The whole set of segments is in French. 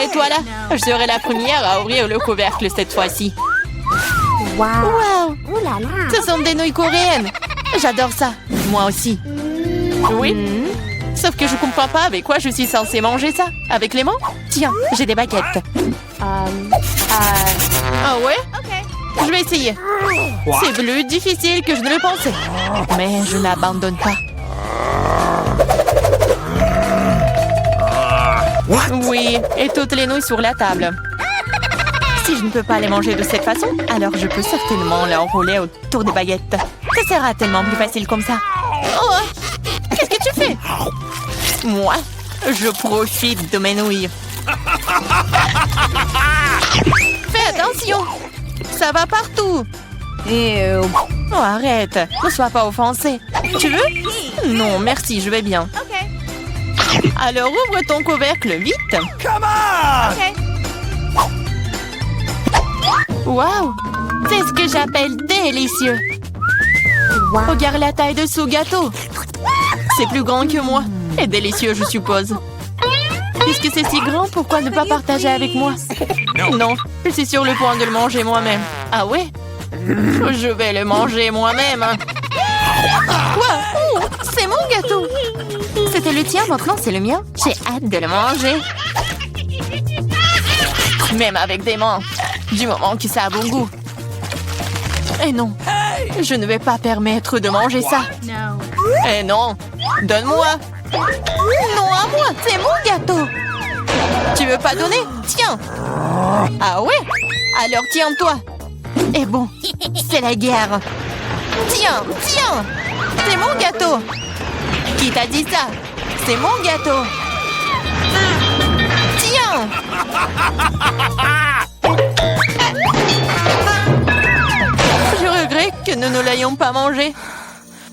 arrête-toi là. Je serai la première à ouvrir le couvercle cette fois-ci. Wow! Ouh là là. Ce sont des nouilles coréennes. J'adore ça. Moi aussi. Oui. Sauf que je comprends pas avec quoi je suis censée manger ça. Avec les mains? Tiens, j'ai des baguettes. Ah ouais? Je vais essayer. C'est plus difficile que je ne le pensais. Mais je n'abandonne pas. Oui, et toutes les nouilles sur la table. Si je ne peux pas les manger de cette façon, alors je peux certainement les enrouler autour des baguettes. Ça sera tellement plus facile comme ça. Oh! Qu'est-ce que tu fais? Moi, je profite de mes nouilles. Fais attention! Ça va partout! Oh, arrête! Ne sois pas offensé. Tu veux? Non, merci, je vais bien. Alors ouvre ton couvercle vite. Wow! C'est ce que j'appelle délicieux. Regarde la taille de ce gâteau. C'est plus grand que moi. Et délicieux, je suppose. Puisque c'est si grand, pourquoi ne pas partager avec moi? Non, je suis sur le point de le manger moi-même. Ah ouais? Je vais le manger moi-même. Quoi? Oh, c'est mon gâteau. C'était le tien, maintenant c'est le mien. J'ai hâte de le manger. Même avec des mains. Du moment que ça a bon goût. Et non, je ne vais pas permettre de manger ça. Eh non, donne-moi. Non, à moi, c'est mon gâteau. Tu veux pas donner? Tiens. Ah ouais? Alors tiens-toi. Et bon, c'est la guerre. Tiens, tiens. C'est mon gâteau. Qui t'a dit ça? C'est mon gâteau. Tiens. Je regrette que nous ne l'ayons pas mangé.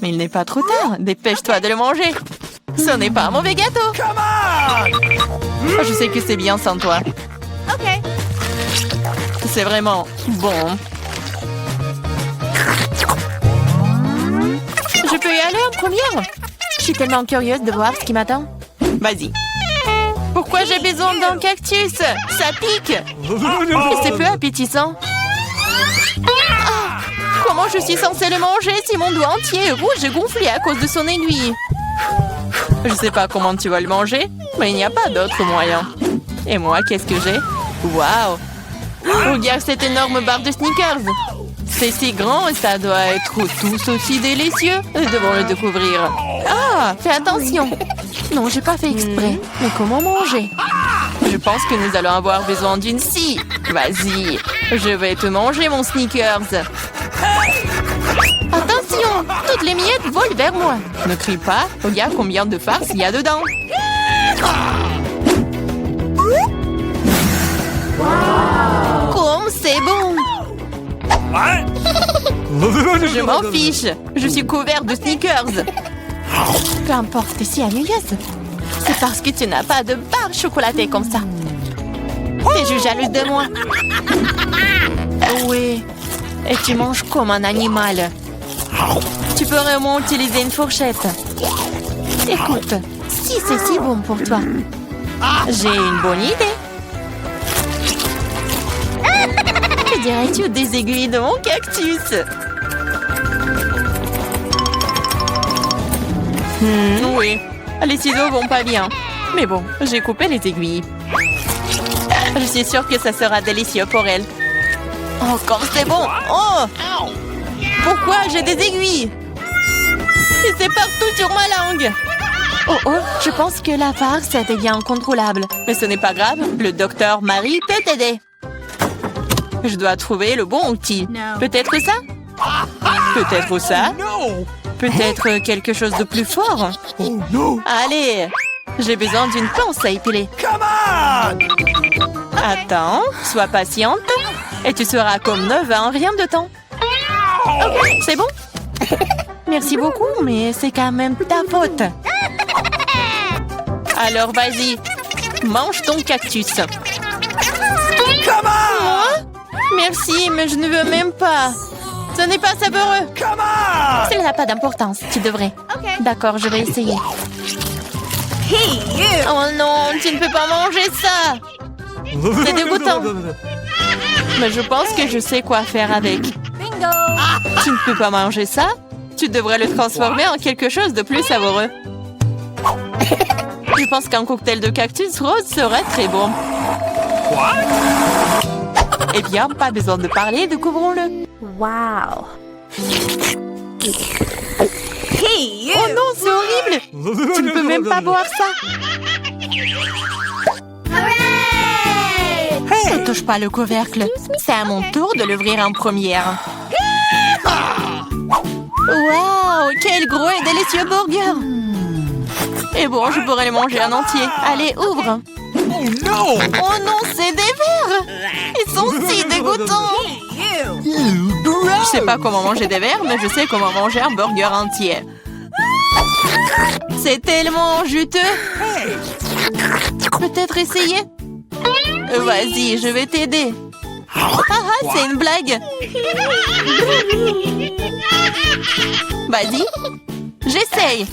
Mais il n'est pas trop tard. Dépêche-toi de le manger. Ce n'est pas un mauvais gâteau. Je sais que c'est bien sans toi. C'est vraiment bon. Je peux y aller en première? Je suis tellement curieuse de voir ce qui m'attend. Vas-y. Pourquoi j'ai besoin d'un cactus? Ça pique. Et c'est peu appétissant. Ah, comment je suis censée le manger si mon doigt entier est rouge et gonflé à cause de son aiguille? Je sais pas comment tu vas le manger, mais il n'y a pas d'autre moyen. Et moi, qu'est-ce que j'ai? Waouh! Regarde cette énorme barre de Snickers. C'est si grand et ça doit être tout aussi délicieux. Nous devons le découvrir. Ah, fais attention. Non, j'ai pas fait exprès. Mais comment manger? Je pense que nous allons avoir besoin d'une scie. Vas-y, je vais te manger mon Snickers. Attention, toutes les miettes volent vers moi. Ne crie pas, regarde combien de farce il y a dedans. Comme c'est bon. Je m'en fiche. Je suis couvert de Snickers. Peu importe si ennuyeuse. C'est parce que tu n'as pas de barre chocolatée comme ça. T'es jalouse de moi. Oui. Et tu manges comme un animal. Tu peux vraiment utiliser une fourchette. Écoute, si c'est si bon pour toi, j'ai une bonne idée. Que dirais-tu des aiguilles de mon cactus? Oui, les ciseaux vont pas bien. Mais bon, j'ai coupé les aiguilles. Je suis sûre que ça sera délicieux pour elle. Oh, comme c'est bon! Oh! Pourquoi j'ai des aiguilles? Et c'est partout sur ma langue! Oh, je pense que la farce devient incontrôlable. Mais ce n'est pas grave, le docteur Marie peut t'aider. Je dois trouver le bon outil. Peut-être ça? Peut-être ça? Peut-être quelque chose de plus fort? Allez, j'ai besoin d'une pince à épiler. Attends, sois patiente. Et tu seras comme neuve en rien de temps. Ok, c'est bon? Merci beaucoup, mais c'est quand même ta faute. Alors vas-y, mange ton cactus. Moi? Merci, mais je ne veux même pas. Ce n'est pas savoureux. Cela n'a pas d'importance, tu devrais. D'accord, je vais essayer. Oh non, tu ne peux pas manger ça. C'est dégoûtant. Mais je pense que je sais quoi faire avec. Tu ne peux pas manger ça? Tu devrais le transformer en quelque chose de plus savoureux. Je pense qu'un cocktail de cactus rose serait très bon. Eh bien, pas besoin de parler, découvrons-le. Wow. Oh non, c'est horrible! Tu ne peux même pas boire ça! Ne touche pas le couvercle. C'est à mon tour de l'ouvrir en première. Waouh! Quel gros et délicieux burger! Et bon, je pourrais le manger en entier. Allez, ouvre! Oh non, c'est des vers! Ils sont si dégoûtants! Je sais pas comment manger des vers, mais je sais comment manger un burger entier. C'est tellement juteux! Peut-être essayer? Vas-y, je vais t'aider. C'est une blague. Vas-y, j'essaye.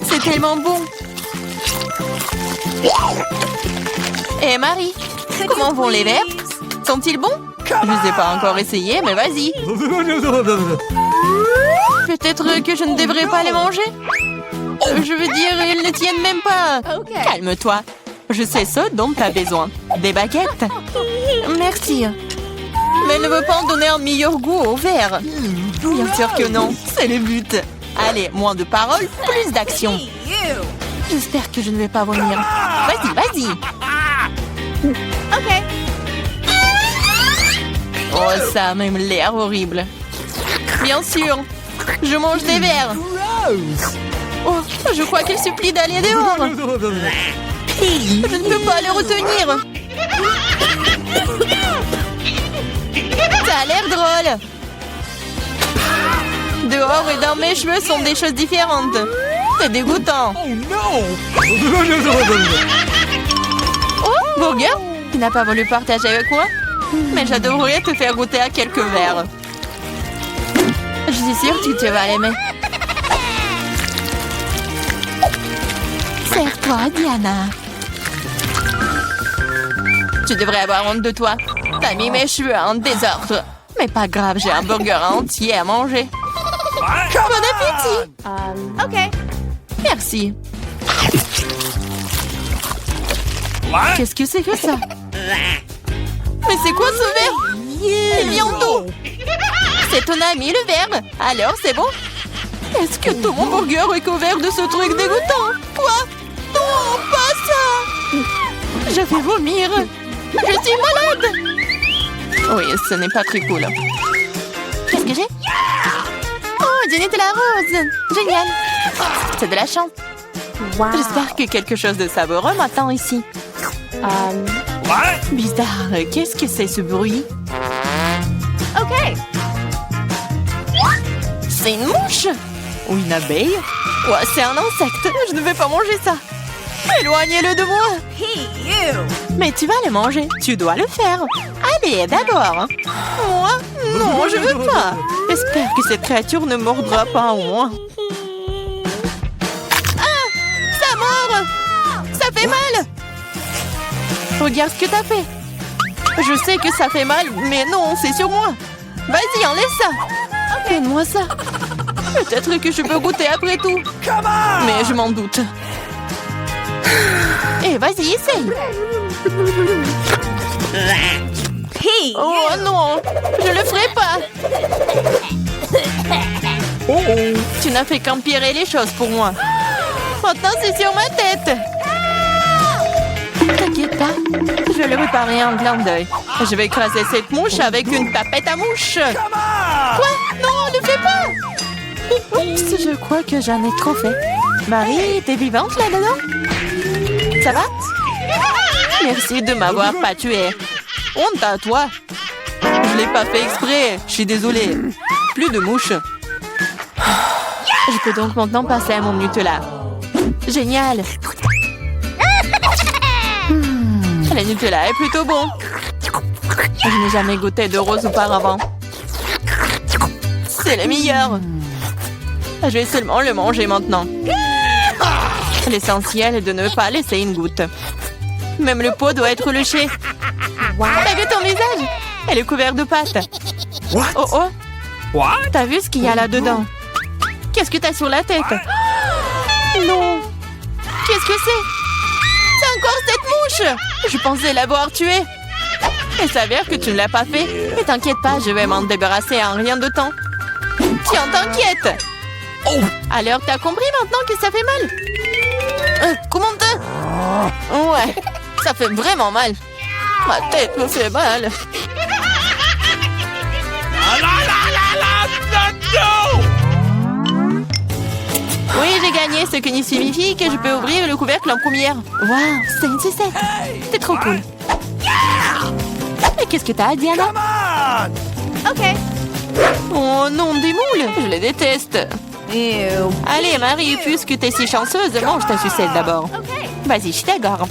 C'est tellement bon. Et Marie, comment vont les verres? Sont-ils bons? Je ne les ai pas encore essayés, mais vas-y. Peut-être que je ne devrais pas les manger? Je veux dire, ils ne tiennent même pas. Calme-toi. Je sais ce dont tu as besoin. Des baguettes? Merci. Mais elle ne veut pas en donner un meilleur goût au verre. Bien sûr que non. C'est le but. Allez, moins de paroles, plus d'action. J'espère que je ne vais pas vomir. Vas-y, vas-y. OK. Oh, ça a même l'air horrible. Bien sûr. Je mange des verres. Oh, je crois qu'il supplie d'aller dehors. Je ne peux pas les retenir. Ça a l'air drôle. Dehors et dans mes cheveux sont des choses différentes. C'est dégoûtant. Oh, burger, tu n'as pas voulu partager avec moi? Mais j'adorerais te faire goûter à quelques verres. Je suis sûre que tu vas l'aimer. Serre-toi, Diana. Tu devrais avoir honte de toi. T'as mis mes cheveux en désordre. Mais pas grave, j'ai un burger entier à manger. Bon appétit! OK. Merci. Qu'est-ce que c'est que ça? Mais c'est quoi ce verre? Il vient d'où? C'est ton ami le verre. Alors, c'est bon? Est-ce que tout mon burger est couvert de ce truc dégoûtant? Quoi? Non, pas ça! Je vais vomir. Je suis malade. Oui, ce n'est pas très cool. Qu'est-ce que j'ai? Oh, du Nutella rose. Génial. C'est de la chance. Wow. J'espère que quelque chose de savoureux m'attend ici. Bizarre. Qu'est-ce que c'est ce bruit? OK. C'est une mouche? Ou une abeille? Ouais, c'est un insecte. Je ne vais pas manger ça. Éloignez-le de moi. Mais tu vas le manger. Tu dois le faire. Allez, d'abord. Moi? Non, je veux pas. J'espère que cette créature ne mordra pas en moi. Ah! Ça mord! Ça fait mal! Regarde ce que t'as fait. Je sais que ça fait mal, mais non, c'est sur moi. Vas-y, enlève ça. Donne-moi ça. Peut-être que je peux goûter après tout. Mais je m'en doute. Et vas-y, essaye. Oh non, je le ferai pas. Tu n'as fait qu'empirer les choses pour moi. Maintenant, c'est sur ma tête. T'inquiète pas, je vais le réparer en clin d'œil. Je vais écraser cette mouche avec une tapette à mouche. Quoi? Non, ne fais pas. Oups, je crois que j'en ai trop fait. Marie, t'es vivante là-dedans? Ça va? Merci de m'avoir pas tué. Honte à toi. Je l'ai pas fait exprès. Je suis désolée. Plus de mouches. Je peux donc maintenant passer à mon Nutella. Génial. Le Nutella est plutôt bon. Je n'ai jamais goûté de rose auparavant. C'est le meilleur. Je vais seulement le manger maintenant. L'essentiel est de ne pas laisser une goutte. Même le pot doit être léché. Wow. T'as vu ton visage? Elle est couverte de pâte. What? Oh oh, What? t'as vu ce qu'il y a là-dedans? Qu'est-ce que t'as sur la tête? Non. Qu'est-ce que c'est? C'est encore cette mouche! Je pensais l'avoir tuée. Il s'avère que tu ne l'as pas fait. Mais t'inquiète pas, je vais m'en débarrasser en rien de temps. Tiens, t'inquiète. Oh! Alors, t'as compris maintenant que ça fait mal? Comment t'as? Ouais, ça fait vraiment mal. Ma tête me fait mal. No! Oui, j'ai gagné, ce qui signifie que je peux ouvrir le couvercle en première. Waouh, c'est une sucette. C'est trop cool. Mais qu'est-ce que t'as, Diana? Come on! OK. Oh non, des moules. Je les déteste. Ew. Allez, Marie, puisque t'es si chanceuse, mange ta sucette d'abord. OK. Vas-y, je t'agarde.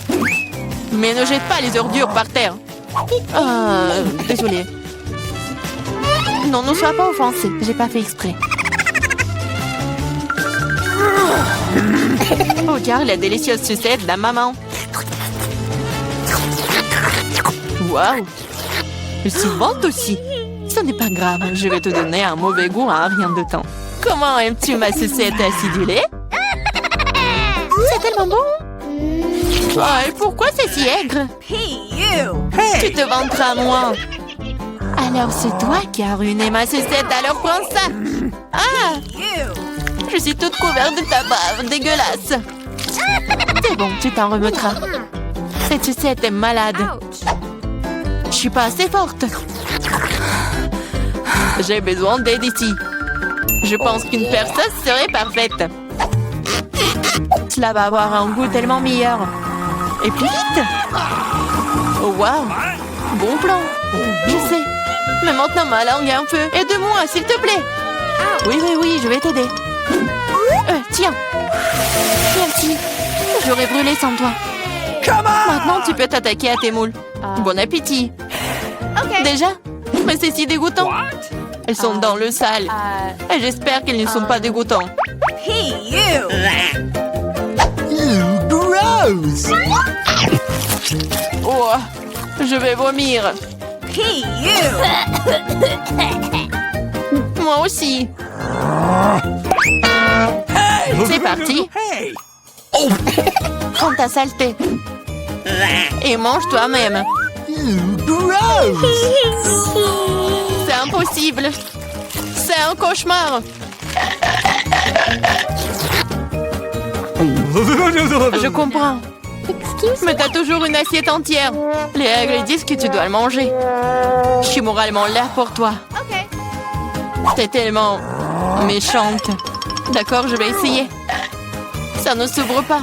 Mais ne jette pas les ordures par terre. Désolée. Non, ne sois pas offensée. J'ai pas fait exprès. Oh, regarde la délicieuse sucette de la maman. Waouh! Elle se vante aussi. Ce n'est pas grave, je vais te donner un mauvais goût en rien de temps. Comment aimes-tu ma sucette acidulée? C'est tellement bon! Oh, et pourquoi c'est si aigre? Tu te vanteras moins. Alors c'est toi qui as ruiné ma sucette, alors prends ça! Ah! Je suis toute couverte de ta bave, dégueulasse! C'est bon, tu t'en remettras. Cette sucette est malade. Ouch. Je suis pas assez forte. J'ai besoin d'aide ici. Je pense qu'une perceuse serait parfaite. Cela va avoir un goût tellement meilleur. Et plus vite. Oh, waouh. Bon plan. Je sais. Mais maintenant ma langue est un feu. Aide-moi, s'il te plaît. Oui, je vais t'aider. Tiens. Merci. J'aurais brûlé sans toi. Come on! Maintenant, tu peux t'attaquer à tes moules. Bon appétit. OK. Déjà? Mais c'est si dégoûtant. What? Elles sont dans le sale. Et j'espère qu'elles ne sont pas dégoûtantes. Gross! Oh, je vais vomir. Moi aussi. C'est parti. Hey! Prends ta saleté. Et mange toi-même. Gross! C'est impossible. C'est un cauchemar. Je comprends. Mais t'as toujours une assiette entière. Les règles disent que tu dois le manger. Je suis moralement là pour toi. OK. T'es tellement méchante. D'accord, je vais essayer. Ça ne s'ouvre pas.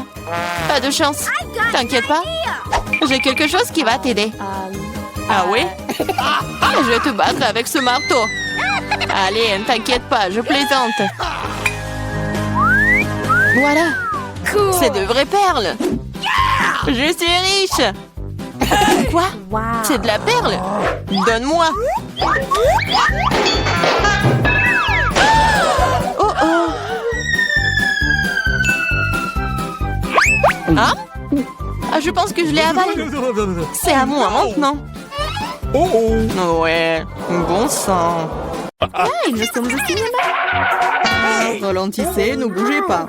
Pas de chance. T'inquiète pas. J'ai quelque chose qui va t'aider. Ah oui? Je vais te battre avec ce marteau. Allez, ne t'inquiète pas, je plaisante. Voilà. C'est de vraies perles. Je suis riche. Quoi? Wow. C'est de la perle? Donne-moi. Oh oh. Hein? Ah, je pense que je l'ai avalé. C'est à moi maintenant. Oh! Ouais, bon sang. Nous sommes au cinéma. Ralentissez, ne bougez pas.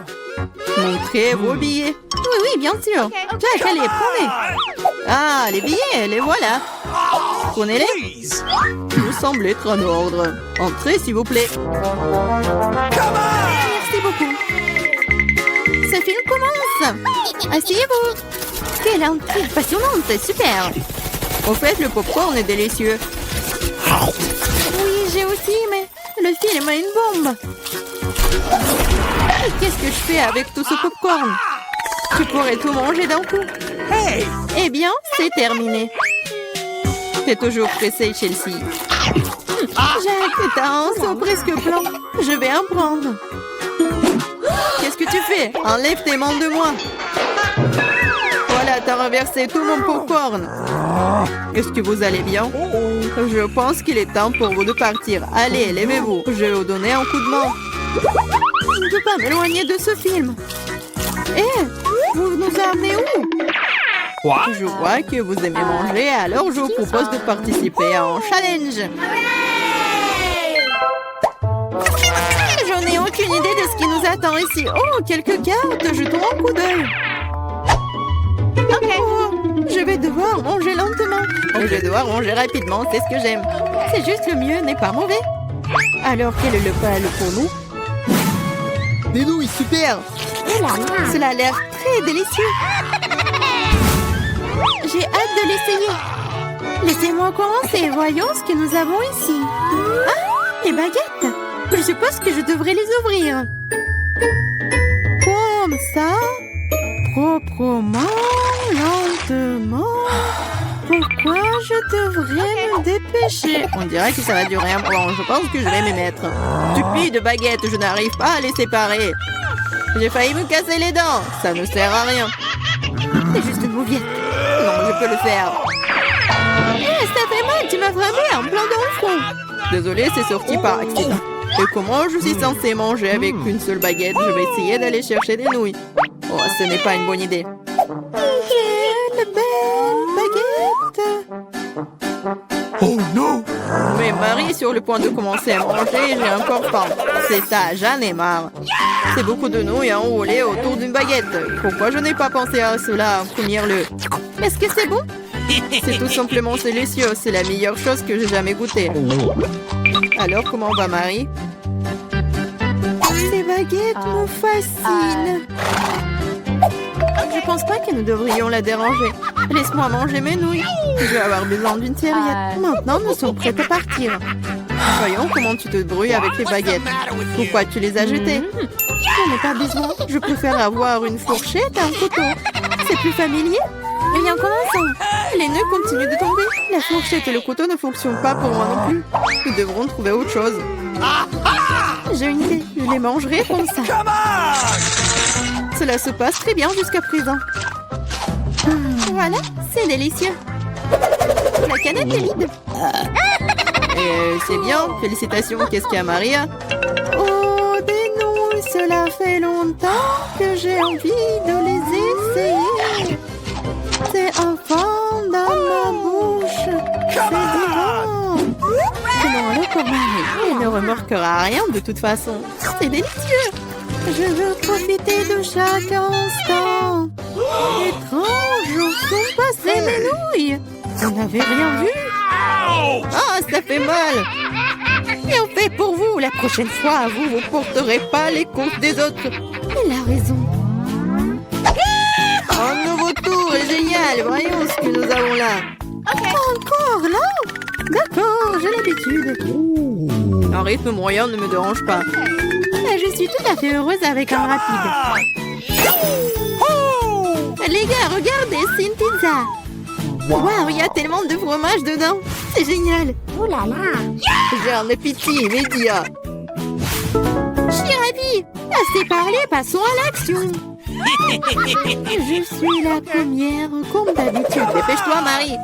Montrez vos billets. Oui, bien sûr. Jack, allez, prenez. Ah, les billets, les voilà. Prenez-les. Please! Vous semblez être en ordre. Entrez, s'il vous plaît. Merci beaucoup. Ce film commence. Asseyez-vous. Quelle intrigue passionnante, c'est super. Au fait, le popcorn est délicieux. Oui, j'ai aussi, mais le film a une bombe. Et qu'est-ce que je fais avec tout ce popcorn? Tu pourrais tout manger d'un coup. Hey! Eh bien, c'est terminé. T'es toujours pressé, Chelsea. Jack, t'as un seau presque blanc. Je vais en prendre. Qu'est-ce que tu fais? Enlève tes mains de moi. Voilà, t'as renversé tout mon popcorn. Est-ce que vous allez bien? Je pense qu'il est temps pour vous de partir. Allez, levez-vous. Je vais vous donner un coup de main. Je ne peux pas m'éloigner de ce film. Hé, vous nous amenez où? Quoi? Je vois que vous aimez manger, alors je vous propose de participer à un challenge. Je n'ai aucune idée de ce qui nous attend ici. Oh, quelques cartes, jetons un coup d'œil. Oh, je vais devoir manger lentement. Et je vais devoir manger rapidement, c'est ce que j'aime. C'est juste le mieux, n'est pas mauvais. Alors, quel est le plat pour nous? Des nouilles, super! Cela a l'air très délicieux. J'ai hâte de l'essayer. Laissez-moi commencer. Voyons ce que nous avons ici. Ah, les baguettes. Je suppose que je devrais les ouvrir. Comme ça. Proprement, lentement. Pourquoi je devrais me dépêcher? On dirait que ça va durer un moment. Je pense que je vais m'y mettre. Stupide baguette, je n'arrive pas à les séparer. J'ai failli me casser les dents. Ça ne sert à rien. C'est juste une mouviette. Non, je peux le faire. Ça fait mal, tu m'as frappé en plein dans le front. Désolée, c'est sorti par accident. Et comment je suis censée manger avec une seule baguette? Je vais essayer d'aller chercher des nouilles. Oh, ce n'est pas une bonne idée. Quelle belle baguette! Oh non! Mais Marie est sur le point de commencer à manger et j'ai encore faim. C'est ça, j'en ai marre. C'est beaucoup de nouilles enroulées autour d'une baguette. Pourquoi je n'ai pas pensé à cela en premier lieu? Est-ce que c'est bon? C'est tout simplement délicieux. C'est la meilleure chose que j'ai jamais goûtée. Alors, comment va Marie? Ces baguettes me fascinent. Je pense pas que nous devrions la déranger. Laisse-moi manger mes nouilles. Je vais avoir besoin d'une serviette. Maintenant, nous sommes prêts à partir. Voyons comment tu te débrouilles avec les baguettes. Pourquoi tu les as jetées? Je n'ai pas besoin. Je préfère avoir une fourchette et un couteau. C'est plus familier. Rien commençons. Les nœuds continuent de tomber. La fourchette et le couteau ne fonctionnent pas pour moi non plus. Nous devrons trouver autre chose. J'ai une idée. Je les mangerai comme ça. Come on! Cela se passe très bien jusqu'à présent. Voilà, c'est délicieux. La canette est vide. C'est bien. Félicitations. Qu'est-ce qu'il y a, Maria? Oh, des nouilles. Cela fait longtemps que j'ai envie de les essayer. C'est un fond dans ma bouche. C'est divin. Comment alors pour Marie? Elle ne remarquera rien de toute façon. C'est délicieux. Je veux profiter de chaque instant. Étrange, où sont passées mes nouilles? Vous n'avez rien vu? Ah, ça fait mal. Bien fait pour vous. La prochaine fois, vous ne porterez pas les comptes des autres. Elle a raison. Un nouveau tour est génial. Voyons ce que nous avons là. Encore là? D'accord, j'ai l'habitude. Un rythme moyen ne me dérange pas. Je suis tout à fait heureuse avec un rapide. Les gars, regardez, c'est une pizza. Waouh, il y a tellement de fromage dedans. C'est génial. Oh là là. J'ai un appétit immédiat. Je suis ravie. Assez parlé, passons à l'action. Je suis la première, comme d'habitude. Dépêche-toi, Marie.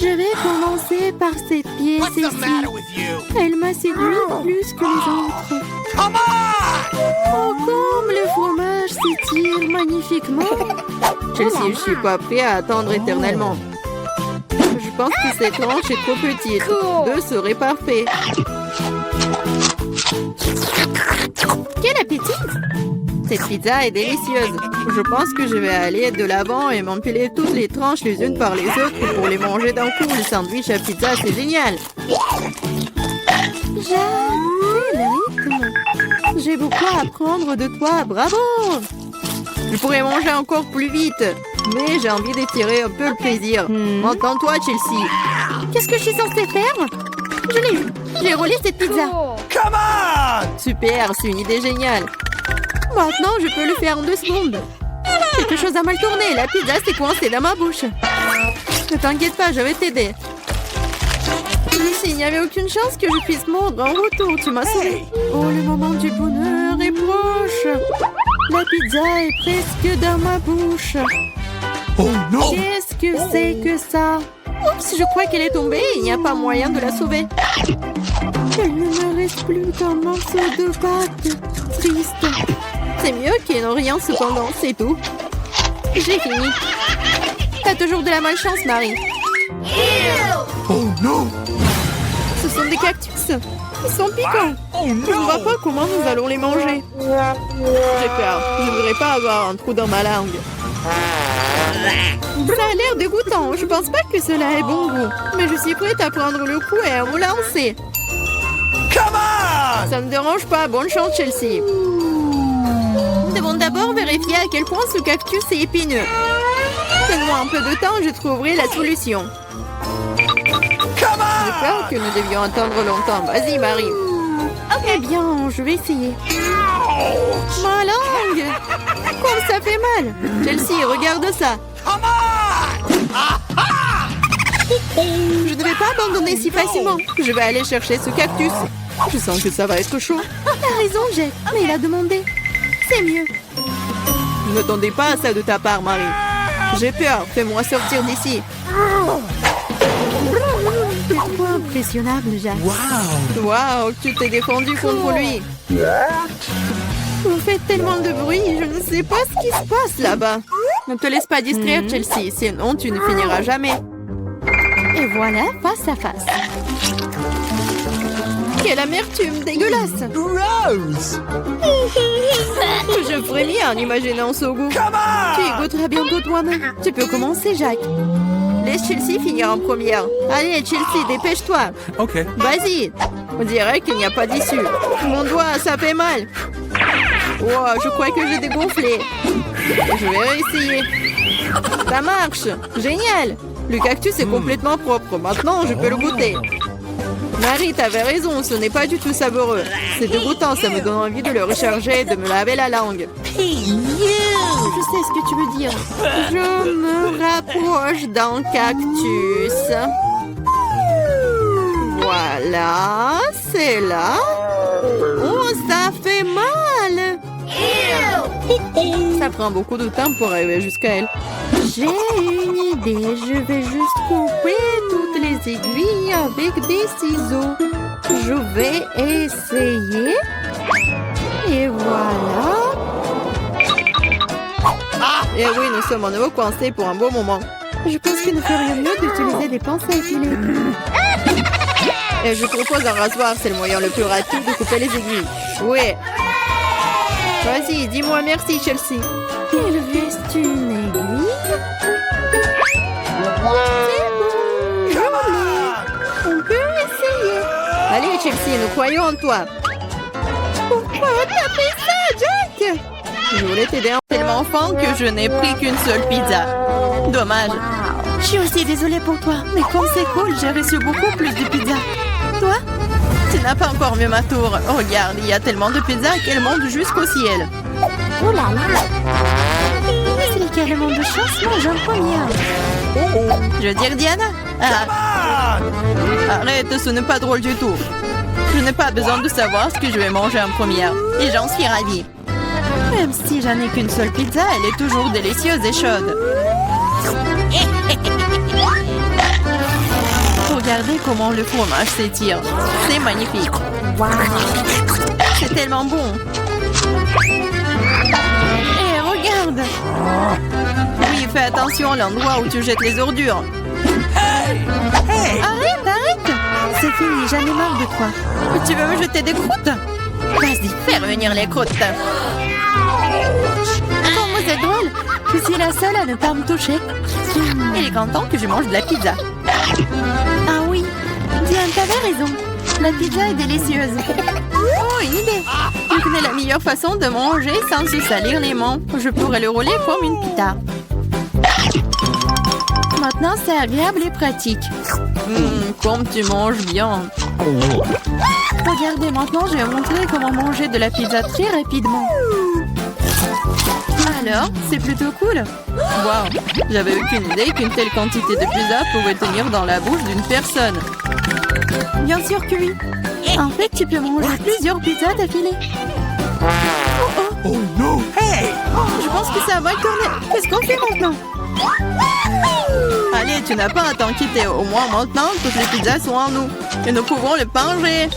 Je vais commencer par cette pièce What's the ici. matter with you? Elle m'a séduit plus que les autres. Come on! Oh, comme le fromage s'étire magnifiquement. Chelsea, je suis pas prêt à attendre éternellement. Je pense que cette tranche est trop petite. Deux serait parfait. Quel appétit! Cette pizza est délicieuse. Je pense que je vais aller de l'avant et m'empiler toutes les tranches les unes par les autres pour les manger d'un coup. Le sandwich à pizza, c'est génial. J'adore le rythme. J'ai beaucoup à apprendre de toi. Bravo! Je pourrais manger encore plus vite, mais j'ai envie d'étirer un peu le plaisir. Entends-toi, Chelsea. Qu'est-ce que je suis censée faire? Je l'ai eu. J'ai roulé cette pizza. Come on! Super, c'est une idée géniale. Maintenant, je peux le faire en 2 secondes. Quelque chose a mal tourné. La pizza s'est coincée dans ma bouche. Ne t'inquiète pas, je vais t'aider. Il n'y avait aucune chance que je puisse mordre en retour. Tu m'as sauvé. Oh, le moment du bonheur est proche. La pizza est presque dans ma bouche. Oh non! Qu'est-ce que c'est que ça? Oups, je crois qu'elle est tombée. Il n'y a pas moyen de la sauver. Il ne me reste plus qu'un morceau de pâte. Triste. C'est mieux qu'il n'y ait rien cependant, c'est tout. J'ai fini. T'as toujours de la malchance, Marie. Oh non! Ce sont des cactus. Ils sont piquants. Oh Je ne vois pas comment nous allons les manger. J'ai peur. Je ne voudrais pas avoir un trou dans ma langue. Ça a l'air dégoûtant. Je pense pas que cela ait bon goût. Mais je suis prête à prendre le coup et à me lancer. Come on! Ça ne dérange pas. Bonne chance, Chelsea. Nous devons d'abord vérifier à quel point ce cactus est épineux. Donne-moi un peu de temps, je trouverai la solution. Come J'ai on! peur que nous devions attendre longtemps. Vas-y, Marie. Eh bien, je vais essayer. Ma langue! Comme ça fait mal! Chelsea, regarde ça! Come on! Je ne vais pas abandonner si facilement. Je vais aller chercher ce cactus. Je sens que ça va être chaud. T'as raison, Jack. Mais il a demandé. C'est mieux. Ne m'attendais pas à ça de ta part, Marie. J'ai peur. Fais-moi sortir d'ici. C'est trop impressionnable, Jack. Wow! Waouh, tu t'es défendu contre lui. Vous faites tellement de bruit, je ne sais pas ce qui se passe là-bas. Ne te laisse pas distraire, Chelsea, sinon tu ne finiras jamais. Et voilà, face à face. Quelle amertume dégueulasse. Gross! Je frémis en imaginant ce goût. Come Tu y on! goûteras bientôt toi-même. Tu peux commencer, Jack. Laisse Chelsea finir en première. Allez, Chelsea, dépêche-toi. Okay. Vas-y. On dirait qu'il n'y a pas d'issue. Mon doigt, ça fait mal. Wow, je crois que j'ai dégonflé. Je vais réessayer. Ça marche. Génial. Le cactus est complètement propre. Maintenant, je peux le goûter. Marie, t'avais raison. Ce n'est pas du tout savoureux. C'est dégoûtant. Ça me donne envie de le recharger et de me laver la langue. Je sais ce que tu veux dire. Je me rapproche d'un cactus. Voilà, c'est là. Oh, ça fait mal. Ça prend beaucoup de temps pour arriver jusqu'à elle. J'ai une idée. Je vais juste couper toutes les aiguilles avec des ciseaux. Je vais essayer. Et voilà. Et oui, nous sommes à nouveau coincés pour un beau moment. Je pense qu'il nous ferait mieux d'utiliser des pinces à épiler. Et je propose un rasoir, c'est le moyen le plus rapide de couper les aiguilles. Oui. Vas-y, dis-moi merci, Chelsea. Il reste une aiguille. C'est bon, je l'ai. On peut essayer. Allez, Chelsea, nous croyons en toi. Pourquoi t'as fait ça, Jack? Je voulais t'aider Tellement faim que je n'ai pris qu'une seule pizza. Dommage. Je suis aussi désolée pour toi. Mais comme c'est cool, j'ai reçu beaucoup plus de pizza. Toi, tu n'as pas encore vu ma tour. Regarde, il y a tellement de pizzas qu'elles montent jusqu'au ciel. Oh là là. C'est lequel le monde de chance? Moi, j'en première. Je veux dire Diana. Ah, Come arrête, ce n'est pas drôle du tout. Je n'ai pas besoin de savoir ce que je vais manger en première. Et j'en suis ravie. Même si j'en ai qu'une seule pizza, elle est toujours délicieuse et chaude. Regardez comment le fromage s'étire. C'est magnifique. C'est tellement bon. Et regarde. Oui, fais attention à l'endroit où tu jettes les ordures. Arrête, arrête. C'est fini, j'en ai marre de toi. Tu veux me jeter des croûtes? Vas-y, fais revenir les croûtes. Comment c'est drôle. Je suis la seule à ne pas me toucher. Il est content que je mange de la pizza. Ah oui, Diane, t'avais raison. La pizza est délicieuse. Oh, une idée. Je connais la meilleure façon de manger sans se salir les mains. Je pourrais le rouler comme une pita. Maintenant, c'est agréable et pratique. Comme tu manges bien. Regardez, maintenant, je vais montrer comment manger de la pizza très rapidement. Alors, c'est plutôt cool. Wow, j'avais aucune idée qu'une telle quantité de pizza pouvait tenir dans la bouche d'une personne. Bien sûr que oui. En fait, tu peux manger plusieurs pizzas d'affilée. Oh no! Hey! Je pense que ça va tourner. Qu'est-ce qu'on fait maintenant? Allez, tu n'as pas à t'inquiéter. Au moins maintenant, toutes les pizzas sont en nous. Et nous pouvons les manger.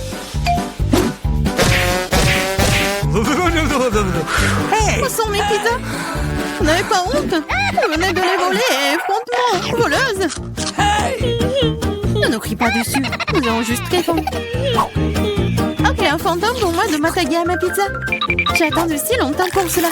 Hey! Où sont mes pizzas? Vous n'avez pas honte? Vous venez de les voler et frontement, voleuse. Ne nous crie pas dessus. Nous avons juste très faim. Ok, un fantôme pour moi de m'attaquer à ma pizza. J'ai attendu si longtemps pour cela.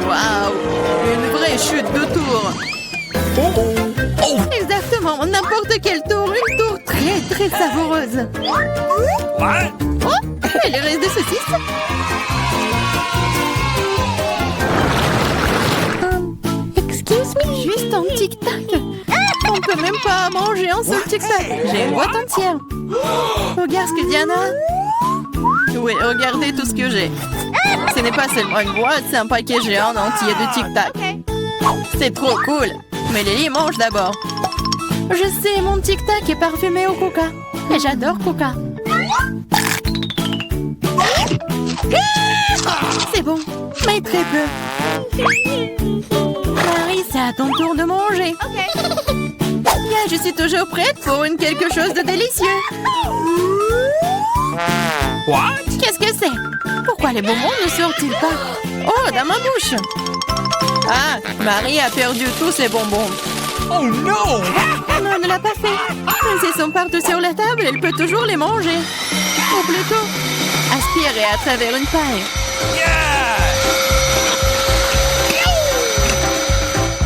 Waouh! Une vraie chute de tour. Exactement, n'importe quel tour. Une tour très savoureuse. What? Oh, et les restes de saucisses. Excuse me, juste un tic-tac. On peut même pas manger un seul tic-tac. J'ai une boîte entière. Regarde ce que Diana. Oui, regardez tout ce que j'ai. Ce n'est pas seulement une boîte, c'est un paquet géant entier de tic-tac. C'est trop cool. Mais Lily mange d'abord. Je sais, mon tic-tac est parfumé au coca. Et j'adore coca. C'est bon, mais très peu. Marie, c'est à ton tour de manger. Yeah, je suis toujours prête pour quelque chose de délicieux. What? Qu'est-ce que c'est? Pourquoi les bonbons ne sortent-ils pas? Oh, dans ma bouche. Ah, Marie a perdu tous ses bonbons. Oh no! Non, elle ne l'a pas fait. Mais s'ils sont partout sur la table, elle peut toujours les manger. Ou plutôt, aspirer à travers une paille.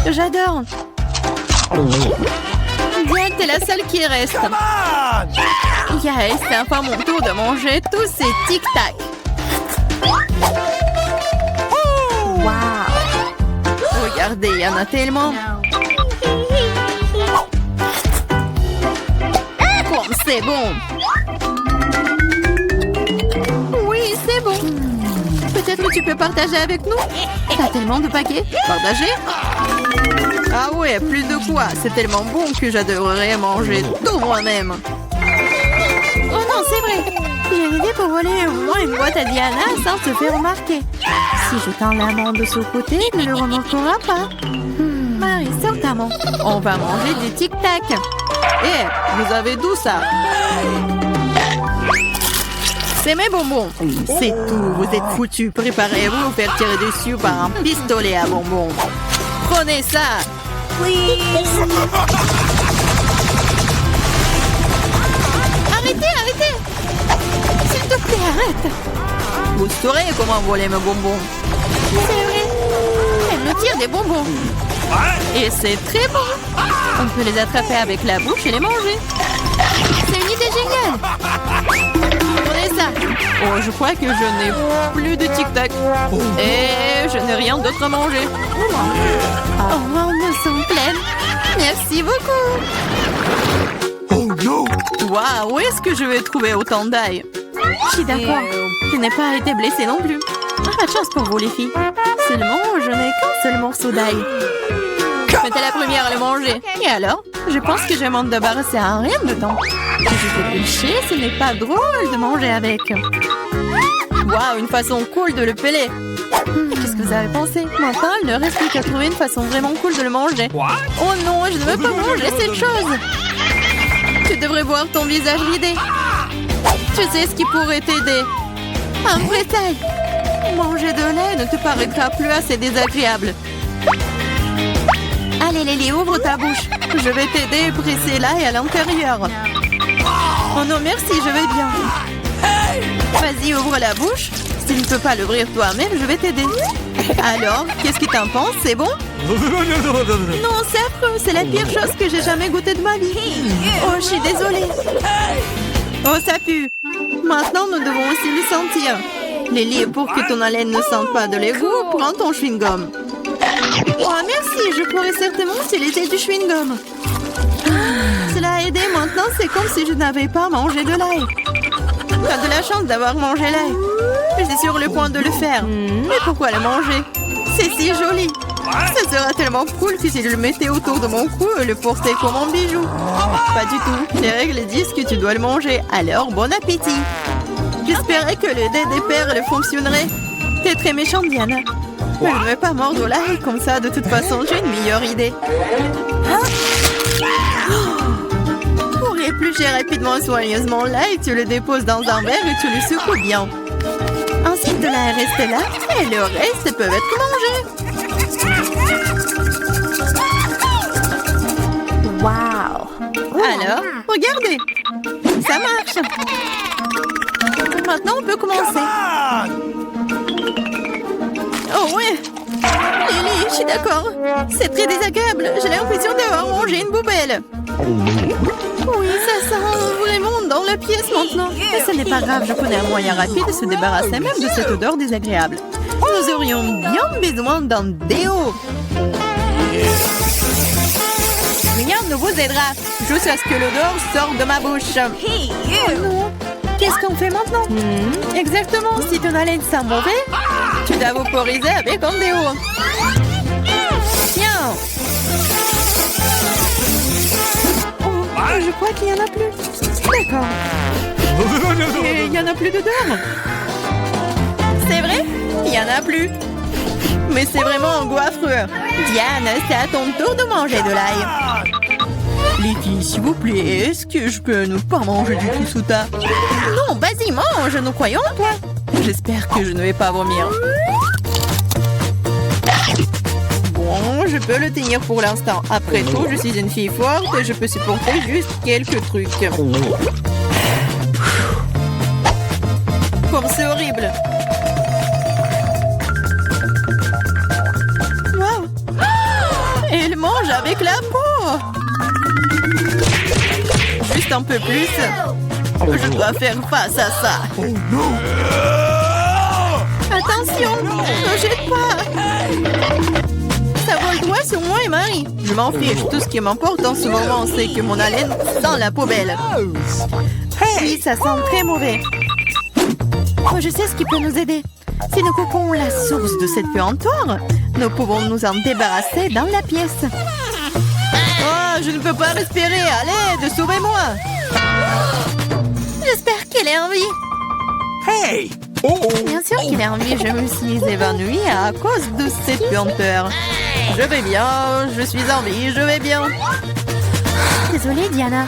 Yeah! J'adore. Bien, t'es la seule qui reste. Come on! Yeah, c'est enfin mon tour de manger tous ces tic-tac. Wow. Regardez, il y en a tellement. Comme c'est bon. Oui, c'est bon. Peut-être que tu peux partager avec nous? T'as tellement de paquets. Partager? Ah ouais, plus de quoi. C'est tellement bon que j'adorerais manger tout moi-même. Oh non, c'est vrai. J'ai une idée pour voler au moins une boîte à Diana sans se faire remarquer. Si je tends la main de ce côté, elle ne le remarquera pas. Marie, sors ta main. On va manger des tic-tac. Eh, vous avez d'où ça? C'est mes bonbons. C'est tout, vous êtes foutus. Préparez-vous à vous faire tirer dessus par un pistolet à bonbons. Prenez ça. Please. Arrêtez. S'il te plaît, arrête. Vous saurez comment voler mes bonbons. C'est vrai. Elle me tire des bonbons. Et c'est très bon. On peut les attraper avec la bouche et les manger. C'est une idée géniale. Prenez ça. Oh, je crois que je n'ai plus de tic-tac. Et je n'ai rien d'autre à manger. Oh, on me sent pleine. Merci beaucoup. Oh no! Waouh, où est-ce que je vais trouver autant d'ail? Je suis d'accord. Je n'ai pas été blessée non plus. Pas de chance pour vous, les filles. Seulement, je n'ai qu'un seul morceau d'ail. Mais t'es la première à le manger. Et alors? Je pense que je vais m'en débarrasser en rien de temps. Si je fais pêcher, ce n'est pas drôle de manger avec. Waouh, une façon cool de le peler. Qu'est-ce que vous avez pensé? Maintenant, il ne reste plus qu'à trouver une façon vraiment cool de le manger. What? Oh non, je ne veux pas manger cette chose. Tu devrais voir ton visage ridé. Tu sais ce qui pourrait t'aider? Un vrai taille. Manger de lait ne te paraîtra plus assez désagréable. Allez, Lily, ouvre ta bouche. Je vais t'aider à presser l'ail à l'intérieur. Oh non, merci, je vais bien. Vas-y, ouvre la bouche. Si tu ne peux pas l'ouvrir toi-même, je vais t'aider. Alors, qu'est-ce que t'en penses? C'est bon? Non, c'est affreux. C'est la pire chose que j'ai jamais goûtée de ma vie. Oh, je suis désolée. Oh, ça pue. Maintenant, nous devons aussi le sentir. Lily, pour que ton haleine ne sente pas de l'égout, prends ton chewing-gum. Oh, merci. Je pourrais certainement utiliser du chewing-gum. Cela a aidé. Maintenant, c'est comme si je n'avais pas mangé de l'ail. T'as de la chance d'avoir mangé l'ail. Je suis sur le point de le faire. Mais pourquoi le manger? C'est si joli. Ça sera tellement cool si je le mettais autour de mon cou et le portais comme un bijou. Pas du tout. Les règles disent que tu dois le manger. Alors, bon appétit. J'espérais que le dé des perles fonctionnerait. T'es très méchante, Diana. Mais je ne vais pas mordre l'ail comme ça. De toute façon, j'ai une meilleure idée. Pour éplucher rapidement et soigneusement l'ail, tu le déposes dans un verre et tu le secoues bien. Ensuite, de l'ail reste là et le reste peut être mangé. Wow! Alors, regardez. Ça marche. Maintenant, on peut commencer. Oh ouais. Lily, je suis d'accord. C'est très désagréable. J'ai l'impression d'avoir mangé une poubelle. Oui, ça sent vraiment dans la pièce maintenant. Mais ce n'est pas grave, je connais un moyen rapide de se débarrasser même de cette odeur désagréable. Nous aurions bien besoin d'un déo. Rien ne vous aidera. Jusqu'à ce que l'odeur sorte de ma bouche. Oh non. Qu'est-ce qu'on fait maintenant? Exactement, si ton haleine sent mauvais, tu dois vaporiser avec un déo. Tiens. Oh, je crois qu'il n'y en a plus. D'accord. Et il n'y en a plus d'odeur. C'est vrai? Il y en a plus. Mais c'est vraiment un goût affreux. Diane, c'est à ton tour de manger de l'ail. Les filles, s'il vous plaît, est-ce que je peux ne pas manger du tout souta? Non, vas-y, mange, nous croyons en toi. J'espère que je ne vais pas vomir. Bon, je peux le tenir pour l'instant. Après tout, je suis une fille forte et je peux supporter juste quelques trucs. Comme c'est horrible. Wow. Elle mange avec la peau. Juste un peu plus. Je dois faire face à ça. Oh no! Attention, ne jette pas. Ça vole droit sur moi et Marie. Je m'en fiche. Tout ce qui m'importe en ce moment, c'est que mon haleine sent la poubelle. Oui, ça sent très mauvais. Oh, je sais ce qui peut nous aider. Si nous coupons la source de cette puanteur, nous pouvons nous en débarrasser dans la pièce. Oh, je ne peux pas respirer. Allez, sauvez-moi. J'espère qu'elle est en vie. Hey! Oh! Bien sûr qu'il est en vie. Je me suis évanouie à cause de cette puanteur. Je vais bien. Je suis en vie. Je vais bien. Désolée, Diana.